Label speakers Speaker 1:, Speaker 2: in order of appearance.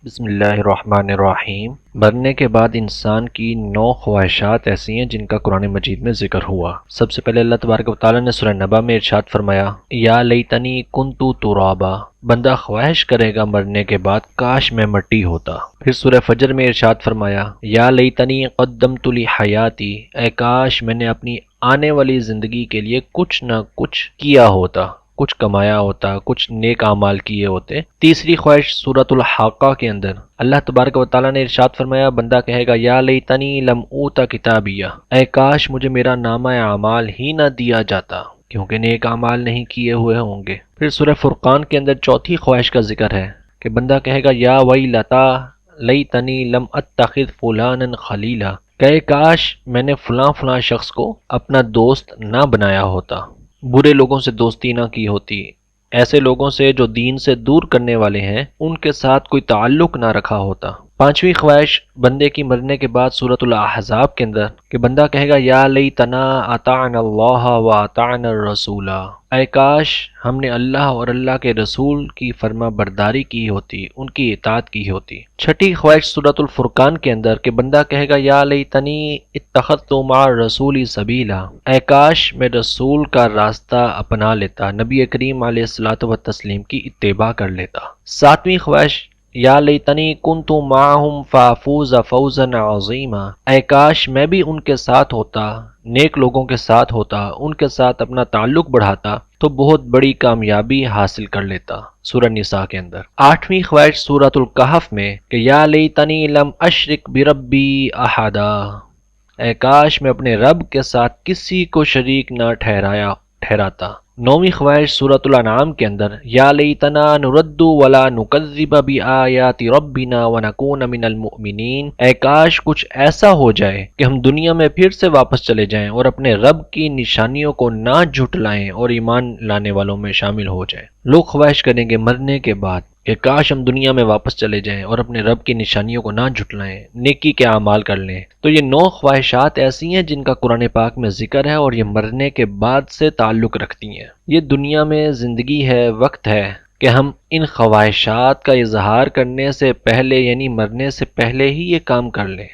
Speaker 1: بسم اللہ الرحمن الرحیم۔ مرنے کے بعد انسان کی 9 خواہشات ایسی ہیں جن کا قرآن مجید میں ذکر ہوا۔ سب سے پہلے اللہ تبارک و تعالیٰ نے سورہ نبا میں ارشاد فرمایا، یا لیتنی کنت ترابا، بندہ خواہش کرے گا مرنے کے بعد کاش میں مٹی ہوتا۔ پھر سورہ فجر میں ارشاد فرمایا، یا لیتنی قدمت لحیاتی، اے کاش میں نے اپنی آنے والی زندگی کے لیے کچھ نہ کچھ کیا ہوتا، کچھ کمایا ہوتا، کچھ نیک اعمال کیے ہوتے۔ تیسری خواہش سورۃ الحاقہ کے اندر اللہ تبارک و تعالیٰ نے ارشاد فرمایا، بندہ کہے گا یا لیتنی لم اوت کتابیہ، اے کاش مجھے میرا نامہ اعمال ہی نہ دیا جاتا، کیونکہ نیک اعمال نہیں کیے ہوئے ہوں گے۔ پھر سورہ فرقان کے اندر چوتھی خواہش کا ذکر ہے کہ بندہ کہے گا یا ویلتا لیتنی لم اتخذ فلانا خلیلا، کہ کاش میں نے فلاں فلاں شخص کو اپنا دوست نہ بنایا ہوتا، برے لوگوں سے دوستی نہ کی ہوتی، ایسے لوگوں سے جو دین سے دور کرنے والے ہیں ان کے ساتھ کوئی تعلق نہ رکھا ہوتا۔ پانچویں خواہش بندے کی مرنے کے بعد سورۃ الاحزاب کے اندر کہ بندہ کہے گا یا لیتنا اطعنا اللہ و اطعنا الرسول، اے کاش ہم نے اللہ اور اللہ کے رسول کی فرما برداری کی ہوتی، ان کی اطاعت کی ہوتی۔ چھٹی خواہش سورۃ الفرقان کے اندر کہ بندہ کہے گا یا لیتنی اتخذت مع الرسول سبیلا، اے کاش میں رسول کا راستہ اپنا لیتا، نبی کریم علیہ الصلوۃ والتسلیم کی اتباع کر لیتا۔ ساتویں خواہش یا لیتنی کنت معہم فافوز فوزا عظیما، اے کاش میں بھی ان کے ساتھ ہوتا، نیک لوگوں کے ساتھ ہوتا، ان کے ساتھ اپنا تعلق بڑھاتا تو بہت بڑی کامیابی حاصل کر لیتا، سورہ نساء کے اندر۔ آٹھویں خواہش سورۃ الکہف میں کہ یا لیتنی لم اشرک بربی احدا، اے کاش میں اپنے رب کے ساتھ کسی کو شریک نہ ٹھہراتا۔ نویں خواہش سورۃ الانعام کے اندر یا لیتنا نرد ولا نکذب بآیات ربنا ونکون من المؤمنین، اے کاش کچھ ایسا ہو جائے کہ ہم دنیا میں پھر سے واپس چلے جائیں اور اپنے رب کی نشانیوں کو نہ جھٹلائیں اور ایمان لانے والوں میں شامل ہو جائیں۔ لوگ خواہش کریں گے مرنے کے بعد کہ کاش ہم دنیا میں واپس چلے جائیں اور اپنے رب کی نشانیوں کو نہ جھٹلائیں، نیکی کے اعمال کر لیں۔ تو یہ 9 خواہشات ایسی ہیں جن کا قرآن پاک میں ذکر ہے اور یہ مرنے کے بعد سے تعلق رکھتی ہیں۔ یہ دنیا میں زندگی ہے، وقت ہے کہ ہم ان خواہشات کا اظہار کرنے سے پہلے یعنی مرنے سے پہلے ہی یہ کام کر لیں۔